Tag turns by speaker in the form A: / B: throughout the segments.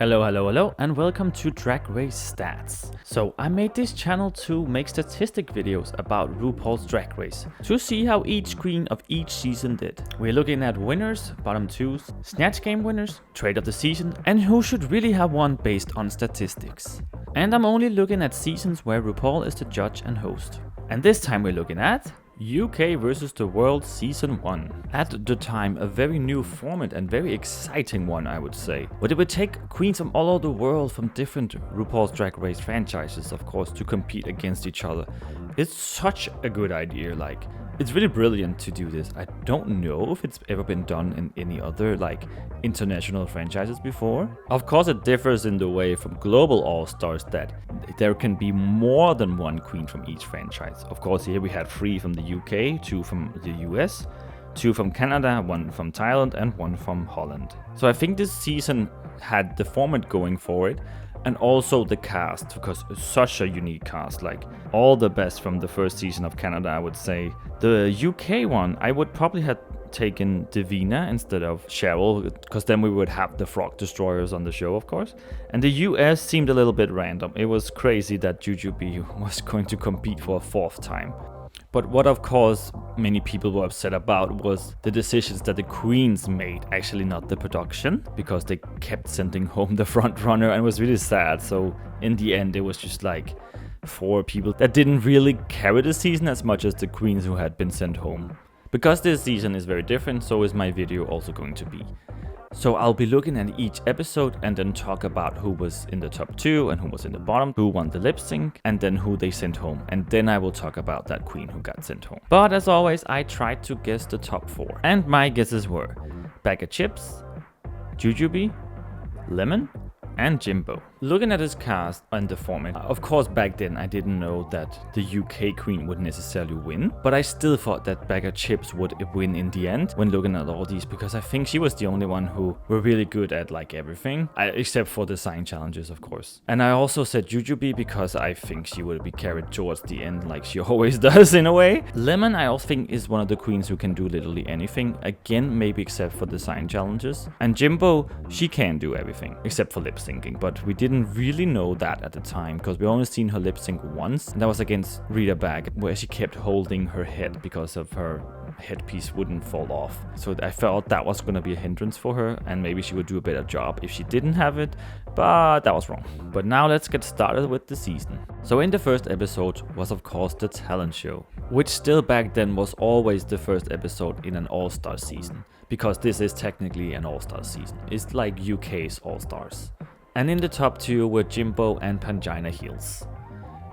A: Hello, and welcome to Drag Race Stats. So, I made this channel to make statistic videos about RuPaul's Drag Race, to see how each queen of each season did. We're looking at winners, bottom twos, Snatch Game winners, trade of the season, and who should really have won based on statistics. And I'm only looking at seasons where RuPaul is the judge and host. And this time we're looking at UK versus the World Season 1. At the time, a very new format and very exciting one, I would say. But it would take queens from all over the world from different RuPaul's Drag Race franchises, of course, to compete against each other. It's such a good idea, it's really brilliant to do this. I don't know if it's ever been done in any other international franchises before. Of course, it differs in the way from global all-stars that there can be more than one queen from each franchise. Of course, here we had 3 from the UK, 2 from the US, 2 from Canada, 1 from Thailand, and 1 from Holland. So I think this season had the format going for it, and also the cast, because it's such a unique cast, all the best from the first season of Canada, I would say. The UK one, I would probably have taken Davina instead of Cheryl, because then we would have the Frog Destroyers on the show, of course. And the US seemed a little bit random. It was crazy that Jujubee was going to compete for a 4th time. But what of course many people were upset about was the decisions that the queens made, actually not the production, because they kept sending home the front runner, and it was really sad. So in the end it was just 4 people that didn't really carry the season as much as the queens who had been sent home. Because this season is very different, so is my video also going to be. So I'll be looking at each episode and then talk about who was in the top 2 and who was in the bottom, who won the lip sync, and then who they sent home. And then I will talk about that queen who got sent home. But as always, I tried to guess the top 4. And my guesses were Bag of Chips, Jujubee, Lemon, and Jimbo. Looking at his cast and the format, of course back then I didn't know that the UK queen would necessarily win, but I still thought that Bag of Chips would win in the end when looking at all these, because I think she was the only one who were really good at everything, except for the sign challenges, of course. And I also said Jujubee because I think she would be carried towards the end like she always does in a way. Lemon I also think is one of the queens who can do literally anything, again maybe except for the sign challenges. And Jimbo, she can do everything except for lip syncing, but we didn't really know that at the time because we only seen her lip sync once, and that was against Rita Bag, where she kept holding her head because of her headpiece wouldn't fall off. So I felt that was going to be a hindrance for her, and maybe she would do a better job if she didn't have it, but that was wrong. But now let's get started with the season. So in the first episode was of course the talent show, which still back then was always the first episode in an all-star season, because this is technically an all-star season. It's like UK's all-stars. And in the top 2 were Jimbo and Pangina Heels.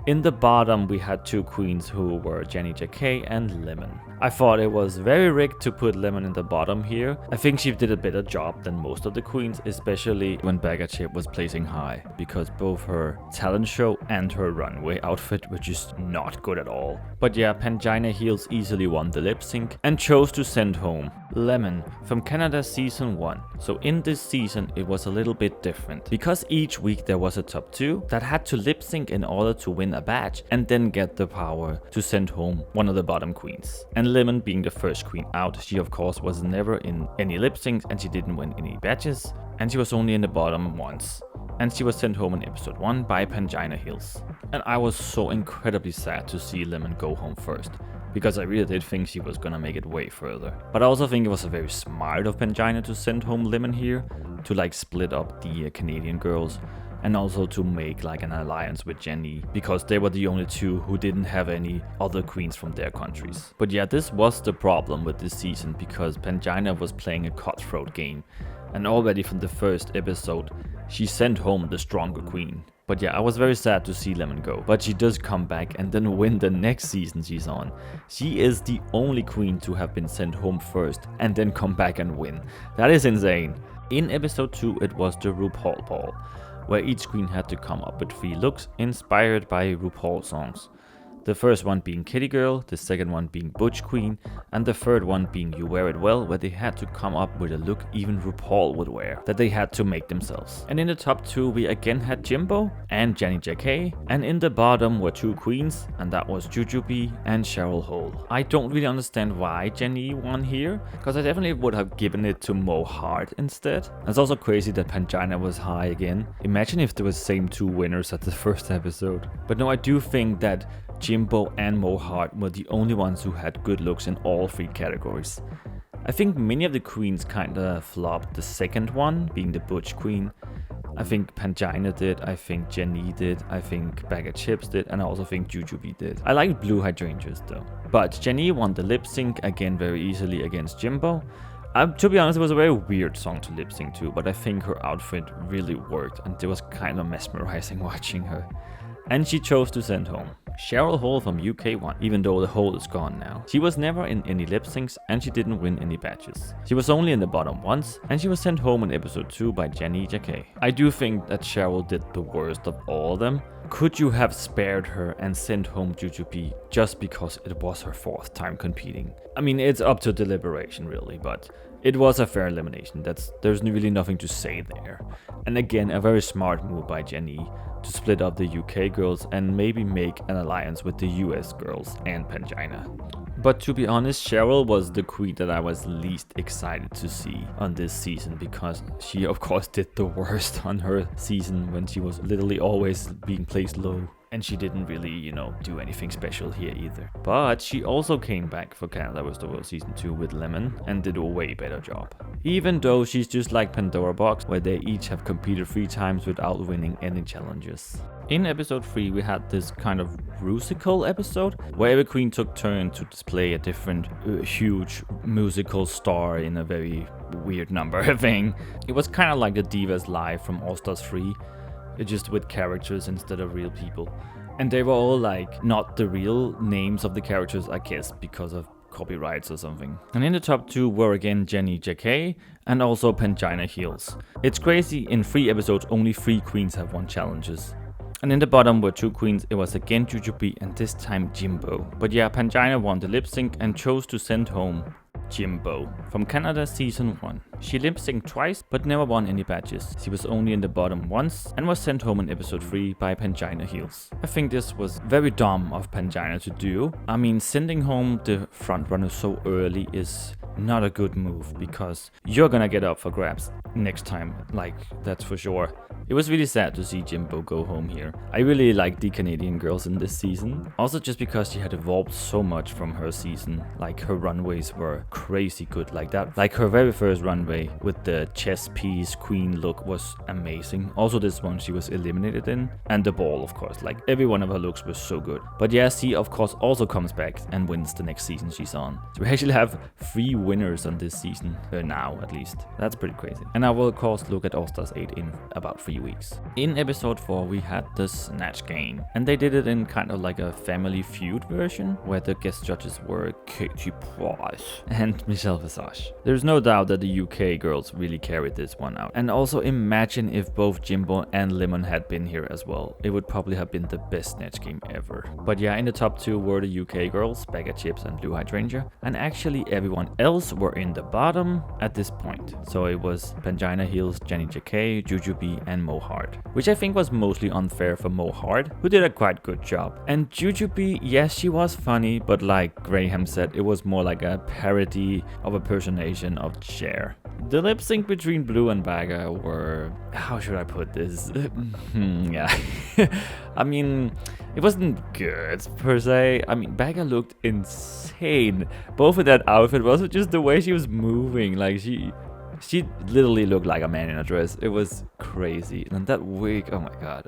A: In the bottom we had 2 queens who were Jenny JK and Lemon. I thought it was very rigged to put Lemon in the bottom here. I think she did a better job than most of the queens, especially when Bag of Chips was placing high, because both her talent show and her runway outfit were just not good at all. But yeah, Pangina Heels easily won the lip sync and chose to send home Lemon from Canada season 1. So in this season it was a little bit different, because each week there was a top 2 that had to lip sync in order to win a badge and then get the power to send home one of the bottom queens. And Lemon being the first queen out, she of course was never in any lip syncs and she didn't win any badges, and she was only in the bottom once. And she was sent home in episode 1 by Pangina Hills. And I was so incredibly sad to see Lemon go home first, because I really did think she was gonna make it way further. But I also think it was very smart of Pangina to send home Lemon here, to split up the Canadian girls, and also to make an alliance with Jenny, because they were the only 2 who didn't have any other queens from their countries. But yeah, this was the problem with this season, because Pangina was playing a cutthroat game, and already from the first episode she sent home the stronger queen. But yeah, I was very sad to see Lemon go, but she does come back and then win the next season she's on. She is the only queen to have been sent home first and then come back and win. That is insane. In episode 2 it was the RuPaul Ball, where each queen had to come up with 3 looks inspired by RuPaul songs. The first one being Kitty Girl, the second one being Butch Queen, and the third one being You Wear It Well, where they had to come up with a look even RuPaul would wear, that they had to make themselves. And in the top 2 we again had Jimbo and Jenny JK, and in the bottom were 2 queens, and that was Jujubee and Cheryl Hole. I don't really understand why Jenny won here, because I definitely would have given it to Mo Hart instead. It's also crazy that Pangina was high again. Imagine if there was the same 2 winners at the first episode. But no, I do think that Jimbo and Mo Hart were the only ones who had good looks in all 3 categories. I think many of the queens kinda flopped. The second one, being the Butch Queen, I think Pangina did, I think Jenny did, I think Bag of Chips did, and I also think Jujubee did. I like Blue Hydrangeas though. But Jenny won the lip sync again very easily against Jimbo. To be honest, it was a very weird song to lip sync to, but I think her outfit really worked and it was kind of mesmerizing watching her. And she chose to send home. Cheryl Hole from UK won, even though the hole is gone now. She was never in any lip syncs and she didn't win any badges. She was only in the bottom once and she was sent home in episode 2 by Jenny JK. I do think that Cheryl did the worst of all of them. Could you have spared her and sent home Jujubee just because it was her 4th time competing? I mean, it's up to deliberation really, but it was a fair elimination. There's really nothing to say there. And again, a very smart move by Jenny to split up the UK girls and maybe make an alliance with the US girls and Pangina. But to be honest, Cheryl was the queen that I was least excited to see on this season, because she of course did the worst on her season when she was literally always being placed low. And she didn't really, do anything special here either. But she also came back for Canada vs. the World Season 2 with Lemon and did a way better job. Even though she's just like Pandora Box, where they each have competed 3 times without winning any challenges. In episode 3 we had this kind of musical episode, where every queen took turn to display a different huge musical star in a very weird number thing. It was kind of like the Divas Live from All Stars 3. Just with characters instead of real people. And they were all like not the real names of the characters, I guess, because of copyrights or something. And in the top 2 were again Jenny JK and also Pangina Heels. It's crazy, in 3 episodes only 3 queens have won challenges. And in the bottom were 2 queens, it was again Jujubee and this time Jimbo. But yeah, Pangina won the lip sync and chose to send home Jimbo from Canada season 1. She lip synced twice but never won any badges. She was only in the bottom once and was sent home in episode 3 by Pangina Heels. I think this was very dumb of Pangina to do. I mean, sending home the frontrunner so early is not a good move, because you're gonna get up for grabs next time, like that's for sure. It was really sad to see Jimbo go home here. I really like the Canadian girls in this season. Also just because she had evolved so much from her season. Like her runways were crazy good like that. Like her very first runway with the chess piece queen look was amazing. Also this one she was eliminated in. And the ball of course, like every one of her looks was so good. But yeah, she of course also comes back and wins the next season she's on. So we actually have 3 winners on this season, now at least. That's pretty crazy. And I will of course look at All Stars 8 in about 3 weeks. In episode 4 we had the Snatch Game, and they did it in kind of like a Family Feud version, where the guest judges were Katie Price and Michelle Visage. There's no doubt that the UK girls really carried this one out. And also imagine if both Jimbo and Lemon had been here as well. It would probably have been the best Snatch Game ever. But yeah, in the top 2 were the UK girls, Bag of Chips and Blue Hydrangea, and actually everyone else were in the bottom at this point. So it was Pangina Heels, Jenny JK, Jujubee and Mo Hart, which I think was mostly unfair for Mo Hart, who did a quite good job. And Jujubee, yes, she was funny, but like Graham said, it was more like a parody of a impersonation of Cher. The lip sync between Blue and Bagga were, how should I put this? Yeah. I mean, it wasn't good per se. I mean, Bagga looked insane. Both with that outfit, but also just the way she was moving. Like she literally looked like a man in a dress. It was crazy. And that wig, oh my god.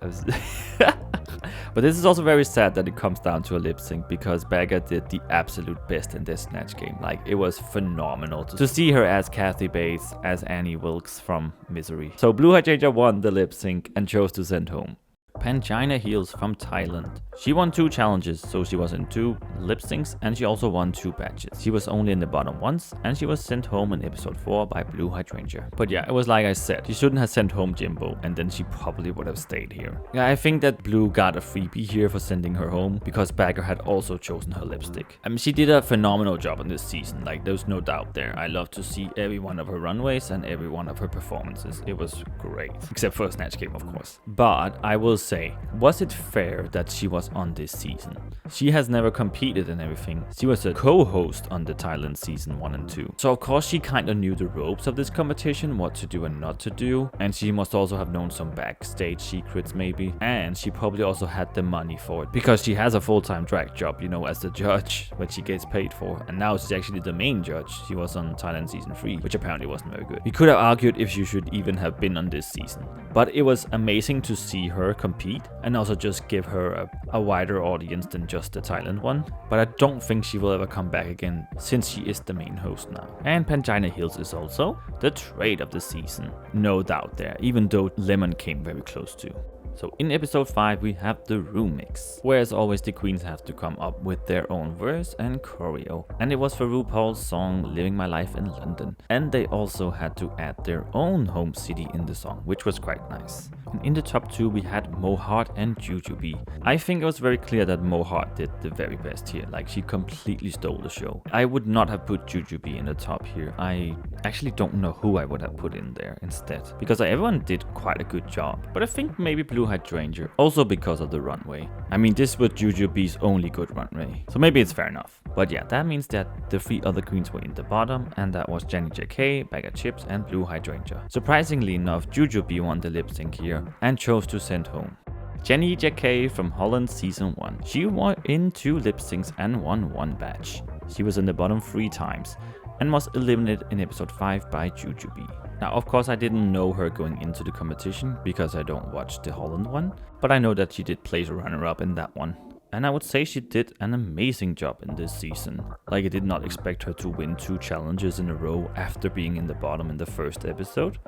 A: But this is also very sad that it comes down to a lip sync, because Bagga did the absolute best in this Snatch Game. Like, it was phenomenal to see her as Kathy Bates, as Annie Wilkes from Misery. So Blue Hydrangea won the lip sync and chose to send home. Pangina Heels from Thailand. She won 2 challenges, so she was in 2 lip syncs and she also won 2 badges. She was only in the bottom once and she was sent home in episode 4 by Blue Hydrangea. But yeah, it was like I said, she shouldn't have sent home Jimbo and then she probably would have stayed here. Yeah, I think that Blue got a freebie here for sending her home because Bagger had also chosen her lipstick. I mean, she did a phenomenal job in this season, like there's no doubt there. I love to see every one of her runways and every one of her performances. It was great, except for a Snatch Game of course. But I will say, was it fair that she was on this season? She has never competed in everything. She was a co-host on the Thailand season 1 and 2. So of course she kind of knew the ropes of this competition, what to do and not to do. And she must also have known some backstage secrets maybe. And she probably also had the money for it because she has a full-time drag job, you know, as the judge, which she gets paid for. And now she's actually the main judge. She was on Thailand season 3, which apparently wasn't very good. We could have argued if she should even have been on this season. But it was amazing to see her compete and also just give her a wider audience than just the Thailand one. But I don't think she will ever come back again since she is the main host now. And Pangina Heels is also the trade of the season. No doubt there, even though Lemon came very close to. So in episode 5 we have the room mix, where as always the queens have to come up with their own verse and choreo. And it was for RuPaul's song Living My Life in London. And they also had to add their own home city in the song, which was quite nice. And in the top 2 we had Mohart and Jujubee. I think it was very clear that Mohart did the very best here, like she completely stole the show. I would not have put Jujubee in the top here. I actually don't know who I would have put in there instead, because everyone did quite a good job. But I think maybe Blue Hydrangea, also because of the runway. I mean, this was Jujubee's only good runway, so maybe it's fair enough. But yeah, that means that the 3 other queens were in the bottom, and that was Jenny JK, Bag of Chips, and Blue Hydrangea. Surprisingly enough, Jujubee won the lip sync here and chose to send home. Jenny JK from Holland season 1. She won in 2 lip syncs and won 1 badge. She was in the bottom 3 times and was eliminated in episode 5 by Jujubee. Now, of course, I didn't know her going into the competition because I don't watch the Holland one, but I know that she did place runner-up in that one. And I would say she did an amazing job in this season. Like, I did not expect her to win 2 challenges in a row after being in the bottom in the first episode.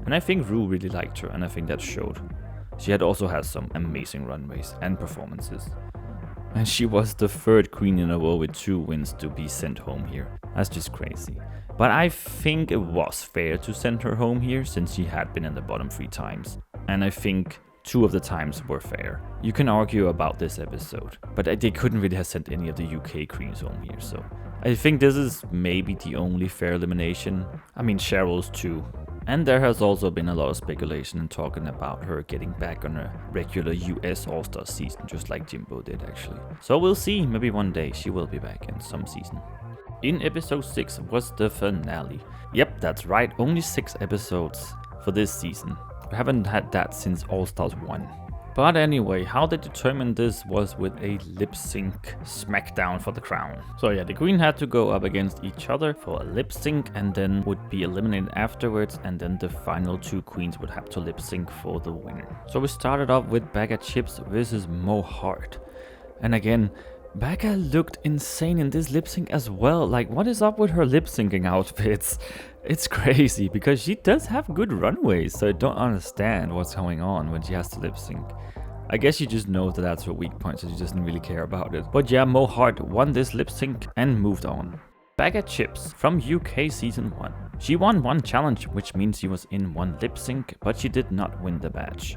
A: And I think Ru really liked her, and I think that showed. She had also had some amazing runways and performances. And she was the 3rd queen in a row with 2 wins to be sent home here. That's just crazy. But I think it was fair to send her home here since she had been in the bottom 3 times. And I think 2 of the times were fair. You can argue about this episode, but they couldn't really have sent any of the UK queens home here, so I think this is maybe the only fair elimination. I mean, Cheryl's too. And there has also been a lot of speculation and talking about her getting back on a regular US All-Star season, just like Jimbo did actually. So we'll see, maybe one day she will be back in some season. In episode 6 was the finale. Yep, that's right, only 6 episodes for this season. We haven't had that since All Stars 1. But anyway, how they determined this was with a lip sync smackdown for the crown. So yeah, the queen had to go up against each other for a lip sync and then would be eliminated afterwards, and then the final 2 queens would have to lip sync for the winner. So we started off with Bag of Chips versus Mohart. And again, Becca looked insane in this lip sync as well. Like, what is up with her lip syncing outfits? It's crazy because she does have good runways, so I don't understand what's going on when she has to lip sync. I guess she just knows that that's her weak point, so she doesn't really care about it. But yeah, Mohart won this lip sync and moved on. Bag of Chips from UK season 1. She won 1 challenge, which means she was in 1 lip sync, but she did not win the badge.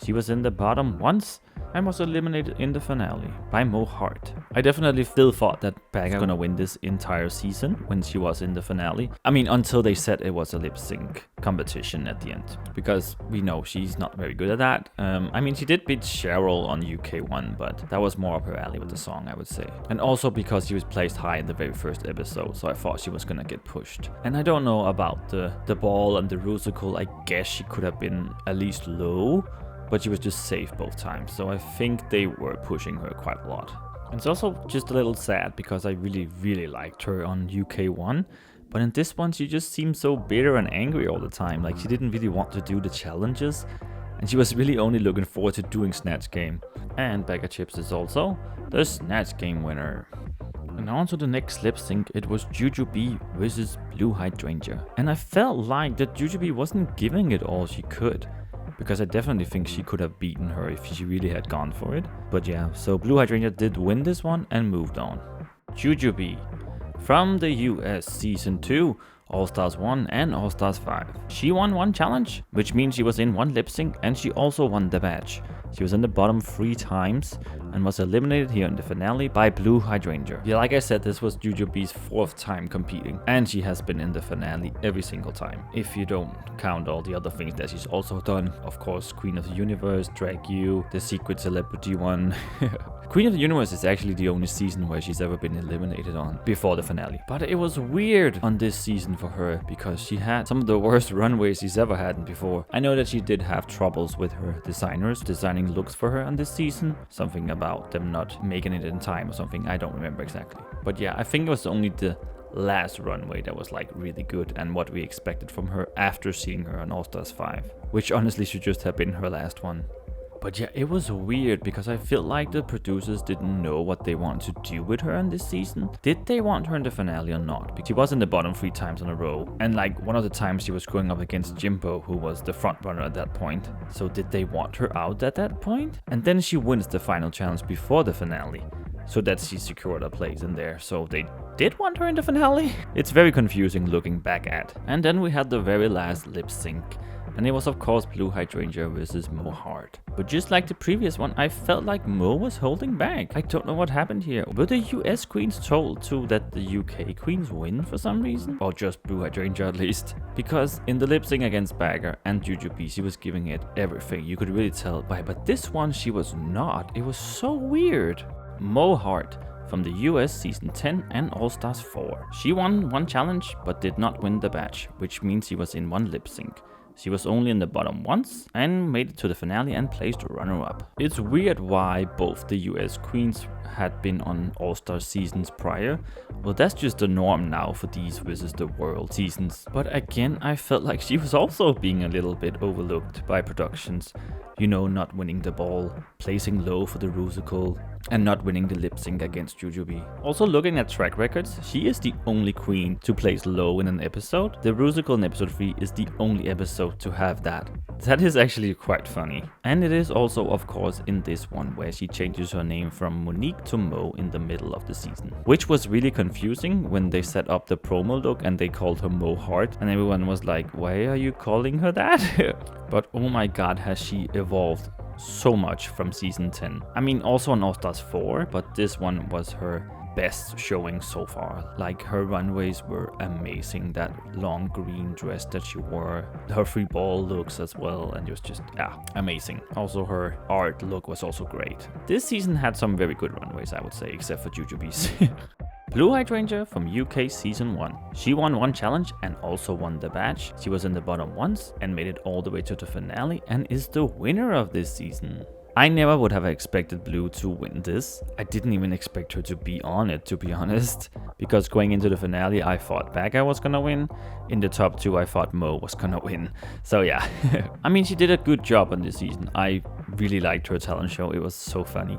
A: She was in the bottom once and was eliminated in the finale by Mohart. I definitely still thought that Bagga was gonna win this entire season when she was in the finale. I mean, until they said it was a lip sync competition at the end, because we know she's not very good at that. I mean, she did beat Cheryl on UK1, but that was more up her alley with the song, I would say. And also because she was placed high in the very first episode, so I thought she was gonna get pushed. And I don't know about the ball and the rusical. I guess she could have been at least low, but she was just safe both times, so I think they were pushing her quite a lot. And it's also just a little sad because I really liked her on UK1, but in this one she just seemed so bitter and angry all the time, like she didn't really want to do the challenges, and she was really only looking forward to doing Snatch Game. And Bag of Chips is also the Snatch Game winner. And on to the next lip sync, it was Jujubee versus Blue Hydrangea. And I felt like that Jujubee wasn't giving it all she could, because I definitely think she could have beaten her if she really had gone for it. But yeah, so Blue Hydrangea did win this one and moved on. Jujubee from the US Season 2, All-Stars 1 and All-Stars 5. She won one challenge, which means she was in one lip sync, and she also won the badge. She was in the bottom 3 times and was eliminated here in the finale by Blue Hydrangea. Yeah, like I said, this was Jujubee's 4th time competing, and she has been in the finale every single time. If you don't count all the other things that she's also done, of course, Queen of the Universe, Drag U, the Secret Celebrity one. Queen of the Universe is actually the only season where she's ever been eliminated on before the finale. But it was weird on this season for her because she had some of the worst runways she's ever had before. I know that she did have troubles with her designers designing looks for her on this season. Something about them not making it in time or something. I don't remember exactly. But yeah, I think it was only the last runway that was like really good and what we expected from her after seeing her on All-Stars 5. Which honestly should just have been her last one. But yeah, it was weird because I feel like the producers didn't know what they want to do with her in this season. Did they want her in the finale or not? Because she was in the bottom 3 times in a row. And like one of the times she was going up against Jimbo, who was the front runner at that point. So did they want her out at that point? And then she wins the final challenge before the finale, so that she secured a place in there. So they did want her in the finale? It's very confusing looking back at. And then we had the very last lip sync. And it was of course Blue Hydrangea versus Mo Hart. But just like the previous one, I felt like Mo was holding back. I don't know what happened here. Were the US queens told to that the UK queens win for some reason? Or just Blue Hydrangea at least? Because in the lip sync against Bagger and Jujubee, she was giving it everything. You could really tell by. But this one she was not. It was so weird. Mo Hart from the US Season 10 and All-Stars 4. She won one challenge but did not win the badge, which means she was in one lip sync. She was only in the bottom once and made it to the finale and placed runner-up. It's weird why both the US queens had been on All-Star seasons prior. Well, that's just the norm now for these versus the world seasons. But again, I felt like she was also being a little bit overlooked by productions. You know, not winning the ball, placing low for the Rusical, and not winning the lip sync against Jujubee. Also looking at track records, she is the only queen to place low in an episode. The Rusical in episode 3 is the only episode to have that. That is actually quite funny. And it is also of course in this one where she changes her name from Monique to Mo in the middle of the season. Which was really confusing when they set up the promo look and they called her Mo Hart and everyone was like, why are you calling her that? But oh my god, has she evolved so much from season 10. I mean, also on All-Stars 4, but this one was her best showing so far. Like, her runways were amazing. That long green dress that she wore, her free ball looks as well, and it was just, yeah, amazing. Also, her art look was also great. This season had some very good runways, I would say, except for Jujubee's. Blue Hydrangea from UK Season 1. She won one challenge and also won the badge. She was in the bottom once and made it all the way to the finale and is the winner of this season. I never would have expected Blue to win this. I didn't even expect her to be on it, to be honest. Because going into the finale, I thought Bagger was gonna win. In the top 2, I thought Mo was gonna win. So yeah. I mean, she did a good job on this season. I really liked her talent show. It was so funny.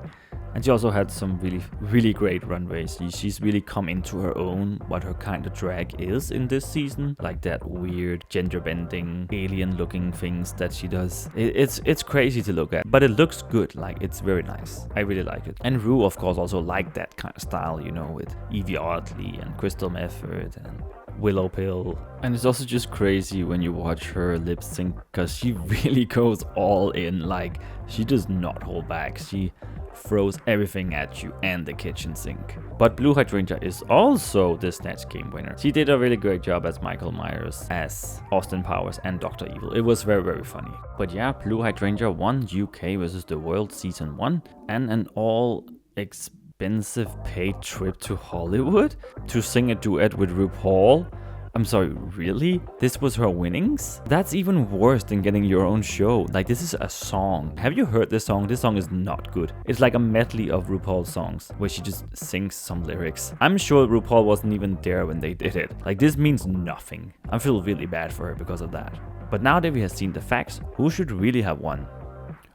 A: And she also had some really great runways. She's really come into her own, what her kind of drag is in this season. Like that weird gender bending, alien looking things that she does. It's crazy to look at, but it looks good. Like, it's very nice. I really like it. And Ru, of course, also liked that kind of style, you know, with Evie Oddly and Crystal Method and Willow Pill. And it's also just crazy when you watch her lip sync because she really goes all in. Like, she does not hold back. She throws everything at you and the kitchen sink. But Blue Hydrangea is also the Snatch Game winner. She did a really great job as Michael Myers, as Austin Powers and Dr. Evil. It was very funny. But yeah, Blue Hydrangea won UK versus the World Season 1 and an all expensive paid trip to Hollywood to sing a duet with RuPaul. I'm sorry, really? This was her winnings? That's even worse than getting your own show. Like, this is a song. Have you heard this song? This song is not good. It's like a medley of RuPaul's songs where she just sings some lyrics. I'm sure RuPaul wasn't even there when they did it. Like, this means nothing. I feel really bad for her because of that. But now that we have seen the facts, who should really have won?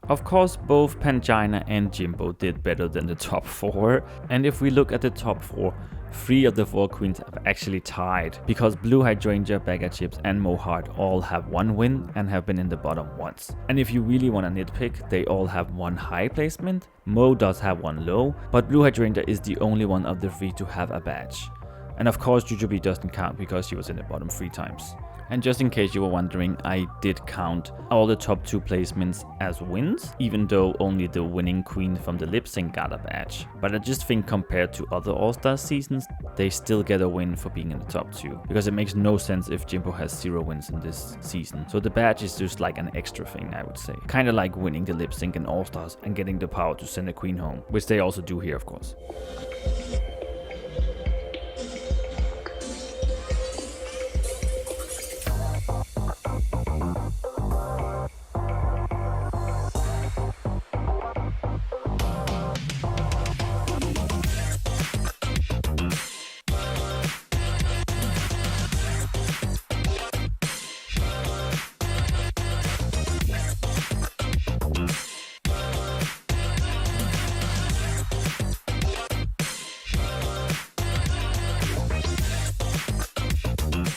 A: Of course, both Pangina and Jimbo did better than the top 4. And if we look at the top 4, 3 of the 4 queens have actually tied, because Blue Hydrangea, Bagger Chips and Mohart all have 1 win and have been in the bottom once. And if you really want to nitpick, they all have 1 high placement. Mo does have 1 low, but Blue Hydrangea is the only one of the 3 to have a badge. And of course Jujubee doesn't count because she was in the bottom 3 times. And just in case you were wondering, I did count all the top 2 placements as wins, even though only the winning queen from the lip sync got a badge. But I just think compared to other All-Star seasons, they still get a win for being in the top 2. Because it makes no sense if Jimbo has 0 wins in this season. So the badge is just like an extra thing, I would say. Kinda like winning the lip sync in All-Stars and getting the power to send a queen home, which they also do here, of course.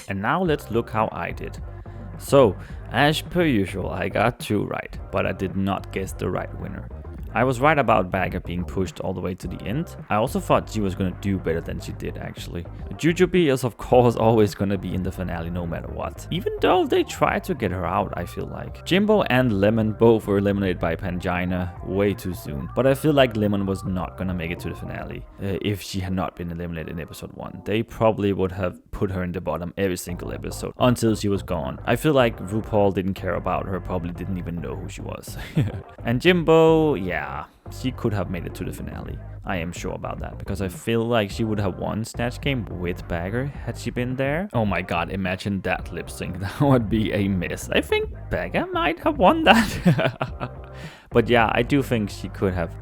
A: And now let's look how I did. So, as per usual, I got 2 right, but I did not guess the right winner. I was right about Bagger being pushed all the way to the end. I also thought she was gonna do better than she did actually. Jujubee is of course always gonna be in the finale no matter what. Even though they tried to get her out, I feel like. Jimbo and Lemon both were eliminated by Pangina way too soon. But I feel like Lemon was not gonna make it to the finale if she had not been eliminated in episode 1. They probably would have put her in the bottom every single episode until she was gone. I feel like RuPaul didn't care about her, probably didn't even know who she was. And Jimbo, yeah, she could have made it to the finale. I am sure about that, because I feel like she would have won Snatch Game with Bagger had she been there. Oh my god, imagine that lip sync. That would be a mess. I think Bagger might have won that. But yeah, I do think she could have.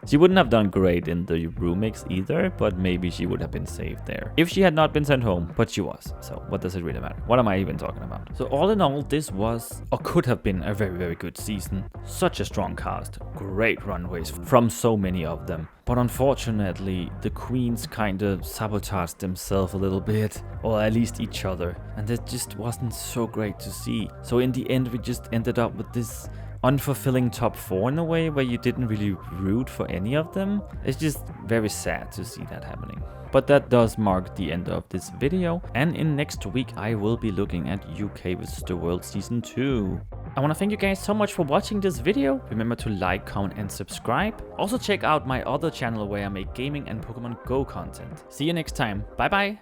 A: She wouldn't have done great in the remix either, but maybe she would have been saved there if she had not been sent home, but she was. So what does it really matter? What am I even talking about? So all in all, this was or could have been a very, very good season. Such a strong cast, great runways from so many of them. But unfortunately, the queens kind of sabotaged themselves a little bit, or at least each other, and that just wasn't so great to see. So in the end, we just ended up with this unfulfilling top 4 in a way where you didn't really root for any of them. It's just very sad to see that happening. But that does mark the end of this video, and in next week I will be looking at UK vs the World Season 2. I want to thank you guys so much for watching this video. Remember to like, comment and subscribe. Also check out my other channel where I make gaming and Pokemon Go content. See you next time. Bye bye!